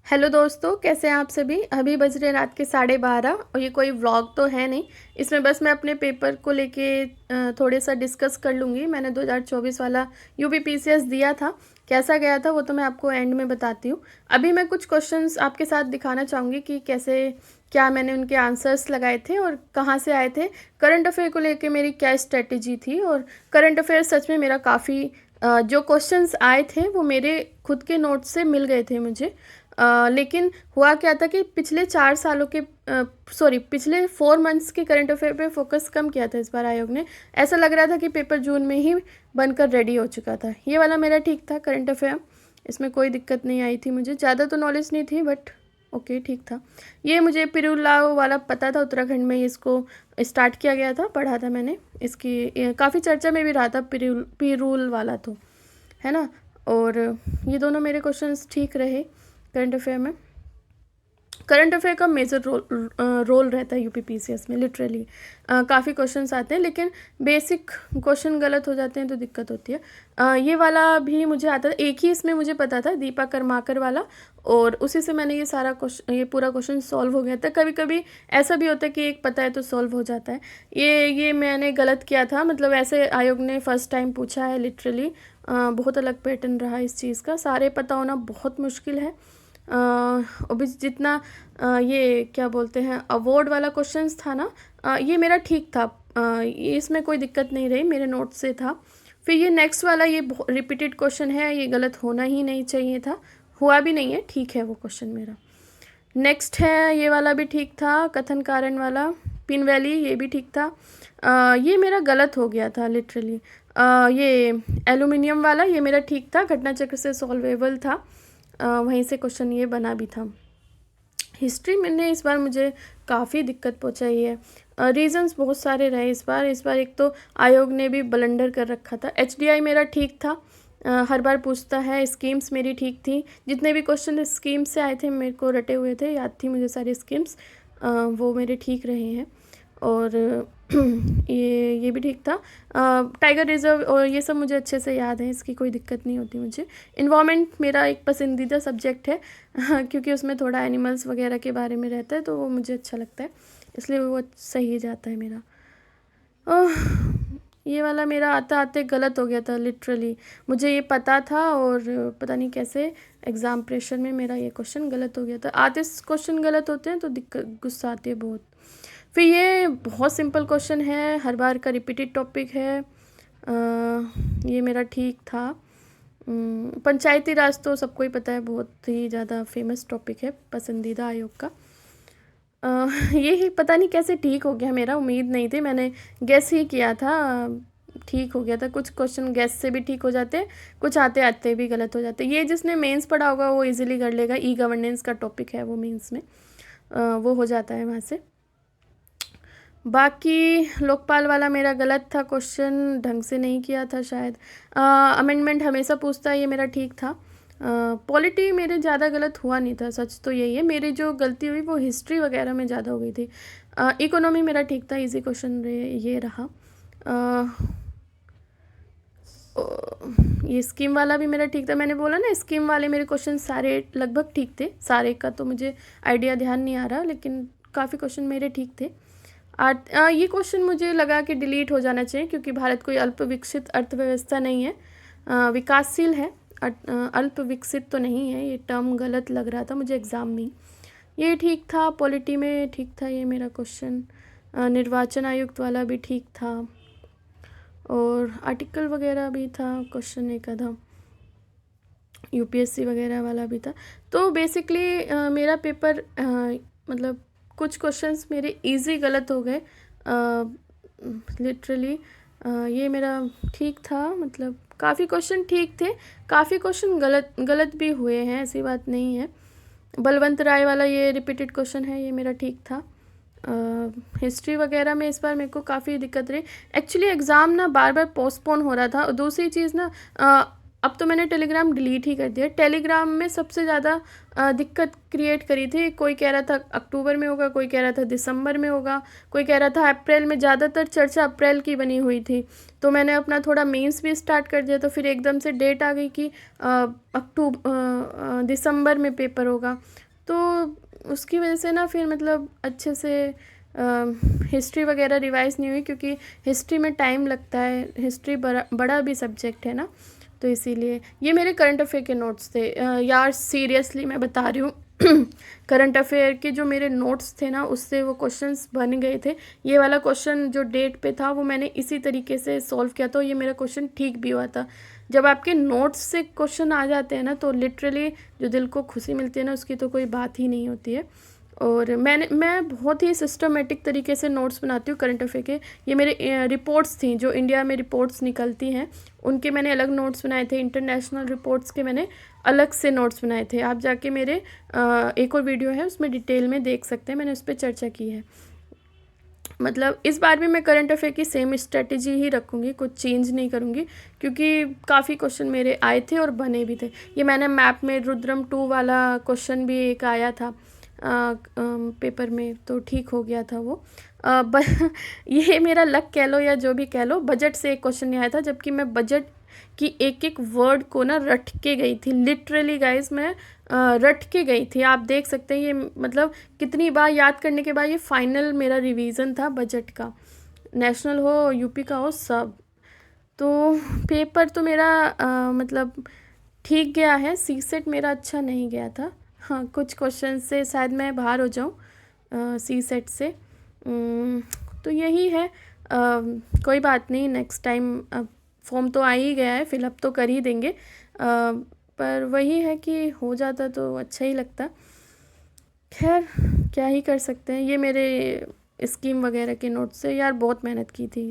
Hello दोस्तों, कैसे हैं आप सभी। अभी बज रहे रात के 12:30 और ये कोई व्लॉग तो है नहीं। इसमें बस मैं अपने पेपर को लेके थोड़े सा डिस्कस कर लूँगी। मैंने 2024 वाला यूपीपीसीएस दिया था, कैसा गया था वो तो मैं आपको एंड में बताती हूँ। अभी मैं कुछ क्वेश्चंस आपके साथ दिखाना चाहूँगी कि कैसे क्या मैंने उनके आंसर्स लगाए थे और कहाँ से आए थे। करंट अफेयर को लेके मेरी क्या स्ट्रेटेजी थी, और करंट अफेयर सच में मेरा काफ़ी जो क्वेश्चंस आए थे वो मेरे खुद के नोट्स से मिल गए थे मुझे। लेकिन हुआ क्या था कि पिछले 4 सालों के पिछले 4 मंथ्स के करंट अफेयर पे फोकस कम किया था इस बार आयोग ने। ऐसा लग रहा था कि पेपर जून में ही बनकर रेडी हो चुका था। ये वाला मेरा ठीक था करंट अफेयर, इसमें कोई दिक्कत नहीं आई थी। मुझे ज़्यादा तो नॉलेज नहीं थी बट ओके ठीक था। ये मुझे पिरुलाव वाला पता था, उत्तराखंड में इसको स्टार्ट किया गया था, पढ़ा था मैंने। इसकी काफ़ी चर्चा में भी रहा था पिरूल वाला तो, है ना। और ये दोनों मेरे क्वेश्चंस ठीक रहे करंट अफेयर में। करंट अफेयर का मेजर रोल रहता है यूपीपीसीएस में, लिटरली काफ़ी क्वेश्चंस आते हैं लेकिन बेसिक क्वेश्चन गलत हो जाते हैं तो दिक्कत होती है। ये वाला भी मुझे आता था, एक ही इसमें मुझे पता था, दीपा कर्माकर वाला, और उसी से मैंने ये पूरा क्वेश्चन सॉल्व हो गया था। कभी कभी ऐसा भी होता है कि एक पता है तो सॉल्व हो जाता है। ये मैंने गलत किया था, मतलब ऐसे आयोग ने फर्स्ट टाइम पूछा है लिटरली। बहुत अलग पैटर्न रहा इस चीज़ का, सारे पता होना बहुत मुश्किल है। अभी जितना ये क्या बोलते हैं अवार्ड वाला क्वेश्चंस था ना, ये मेरा ठीक था। इसमें कोई दिक्कत नहीं रही, मेरे नोट से था। फिर ये नेक्स्ट वाला, ये रिपीटेड क्वेश्चन है, ये गलत होना ही नहीं चाहिए था, हुआ भी नहीं है, ठीक है वो क्वेश्चन मेरा। नेक्स्ट है ये वाला भी ठीक था, कथन कारण वाला, पिन वैली, ये भी ठीक था। ये मेरा गलत हो गया था लिटरली। ये एल्यूमिनियम वाला ये मेरा ठीक था, घटना चक्र से सॉल्वेबल था। वहीं से क्वेश्चन ये बना भी था। हिस्ट्री में ने इस बार मुझे काफ़ी दिक्कत पहुंचाई है। रीजंस बहुत सारे रहे इस बार एक तो आयोग ने भी ब्लंडर कर रखा था। एचडीआई मेरा ठीक था, हर बार पूछता है। स्कीम्स मेरी ठीक थी, जितने भी क्वेश्चन स्कीम्स से आए थे मेरे को रटे हुए थे, याद थी मुझे सारी स्कीम्स, वो मेरे ठीक रहे हैं। और ये भी ठीक था। टाइगर रिजर्व और ये सब मुझे अच्छे से याद है, इसकी कोई दिक्कत नहीं होती मुझे। इन्वायरमेंट मेरा एक पसंदीदा सब्जेक्ट है क्योंकि उसमें थोड़ा एनिमल्स वगैरह के बारे में रहता है तो वो मुझे अच्छा लगता है, इसलिए वो सही जाता है मेरा। ये वाला मेरा आते आते गलत हो गया था लिटरली। मुझे ये पता था और पता नहीं कैसे एग्ज़ाम प्रेशर में मेरा ये क्वेश्चन गलत हो गया था। आते क्वेश्चन गलत होते हैं तो दिक्कत गुस्सा आती है बहुत। फिर ये बहुत सिंपल क्वेश्चन है, हर बार का रिपीटेड टॉपिक है। ये मेरा ठीक था। पंचायती राज तो सबको ही पता है, बहुत ही ज़्यादा फेमस टॉपिक है, पसंदीदा आयोग का। ये ही पता नहीं कैसे ठीक हो गया मेरा, उम्मीद नहीं थी, मैंने गेस ही किया था, ठीक हो गया था। कुछ क्वेश्चन गेस से भी ठीक हो जाते हैं, कुछ आते आते भी गलत हो जाते हैं। ये जिसने मेंस पढ़ा होगा वो इजीली कर लेगा, ई गवर्नेंस का टॉपिक है वो मेंस में, वो हो जाता है वहाँ से। बाकी लोकपाल वाला मेरा गलत था, क्वेश्चन ढंग से नहीं किया था शायद। अमेंडमेंट हमेशा पूछता है, ये मेरा ठीक था। पॉलिटी मेरे ज़्यादा गलत हुआ नहीं था, सच तो यही है। मेरी जो गलती हुई वो हिस्ट्री वगैरह में ज़्यादा हो गई थी। इकोनॉमी मेरा ठीक था, इजी क्वेश्चन ये रहा। ये स्कीम वाला भी मेरा ठीक था। मैंने बोला ना स्कीम वाले मेरे क्वेश्चन सारे लगभग ठीक थे, सारे का तो मुझे आइडिया ध्यान नहीं आ रहा लेकिन काफ़ी क्वेश्चन मेरे ठीक थे। ये क्वेश्चन मुझे लगा कि डिलीट हो जाना चाहिए क्योंकि भारत कोई अल्प विकसित अर्थव्यवस्था नहीं है, विकासशील है। अल्प विकसित तो नहीं है, ये टर्म गलत लग रहा था मुझे एग्ज़ाम में। ये ठीक था, पॉलिटी में ठीक था ये मेरा क्वेश्चन। निर्वाचन आयुक्त वाला भी ठीक था और आर्टिकल वगैरह भी था, क्वेश्चन एक आधा यूपीएससी वगैरह वाला भी था। तो बेसिकली मेरा पेपर मतलब कुछ क्वेश्चंस मेरे इजी गलत हो गए लिटरली। ये मेरा ठीक था, मतलब काफ़ी क्वेश्चन ठीक थे, काफ़ी क्वेश्चन गलत भी हुए हैं, ऐसी बात नहीं है। बलवंत राय वाला ये रिपीटेड क्वेश्चन है, ये मेरा ठीक था। हिस्ट्री वगैरह में इस बार मेरे को काफ़ी दिक्कत रही। एक्चुअली एग्ज़ाम ना बार बार पोस्टपोन हो रहा था, और दूसरी चीज़ ना अब तो मैंने टेलीग्राम डिलीट ही कर दिया। टेलीग्राम में सबसे ज़्यादा दिक्कत क्रिएट करी थी, कोई कह रहा था अक्टूबर में होगा, कोई कह रहा था दिसंबर में होगा, कोई कह रहा था अप्रैल में, ज़्यादातर चर्चा अप्रैल की बनी हुई थी। तो मैंने अपना थोड़ा मेंस भी स्टार्ट कर दिया, तो फिर एकदम से डेट आ गई कि दिसंबर में पेपर होगा। तो उसकी वजह से ना फिर मतलब अच्छे से हिस्ट्री वगैरह रिवाइज़ नहीं हुई, क्योंकि हिस्ट्री में टाइम लगता है, हिस्ट्री बड़ा भी सब्जेक्ट है ना, तो इसीलिए। ये मेरे करंट अफेयर के नोट्स थे यार, सीरियसली मैं बता रही हूँ। करंट अफेयर के जो मेरे नोट्स थे ना, उससे वो क्वेश्चंस बन गए थे। ये वाला क्वेश्चन जो डेट पे था वो मैंने इसी तरीके से सॉल्व किया था, ये मेरा क्वेश्चन ठीक भी हुआ था। जब आपके नोट्स से क्वेश्चन आ जाते हैं ना, तो लिटरली जो दिल को खुशी मिलती है ना, उसकी तो कोई बात ही नहीं होती है। और मैं बहुत ही सिस्टमेटिक तरीके से नोट्स बनाती हूँ करंट अफेयर के। ये मेरे रिपोर्ट्स थी, जो इंडिया में रिपोर्ट्स निकलती हैं, उनके मैंने अलग नोट्स बनाए थे। इंटरनेशनल रिपोर्ट्स के मैंने अलग से नोट्स बनाए थे। आप जाके मेरे एक और वीडियो है, उसमें डिटेल में देख सकते हैं, मैंने उस पर चर्चा की है। मतलब इस बार भी मैं करंट अफेयर की सेम स्ट्रेटजी ही रखूँगी, कुछ चेंज नहीं करूँगी, क्योंकि काफ़ी क्वेश्चन मेरे आए थे और बने भी थे। ये मैंने मैप में रुद्रम 2 वाला क्वेश्चन भी एक आया था पेपर में, तो ठीक हो गया था वो। ये मेरा लक कह लो या जो भी कह लो, बजट से एक क्वेश्चन नहीं आया था, जबकि मैं बजट कि एक एक वर्ड को ना रट के गई थी। लिटरली गाइस, मैं रट के गई थी। आप देख सकते हैं, ये मतलब कितनी बार याद करने के बाद ये फाइनल मेरा रिवीजन था बजट का, नेशनल हो यूपी का हो सब। तो पेपर तो मेरा मतलब ठीक गया है। सी सेट मेरा अच्छा नहीं गया था, हाँ कुछ क्वेश्चन से शायद मैं बाहर हो जाऊँ सी सेट से। तो यही है, कोई बात नहीं, नेक्स्ट टाइम फॉर्म तो आ ही गया है, फिलअप तो कर ही देंगे। पर वही है कि हो जाता तो अच्छा ही लगता। खैर क्या ही कर सकते हैं। ये मेरे स्कीम वगैरह के नोट्स से यार बहुत मेहनत की थी।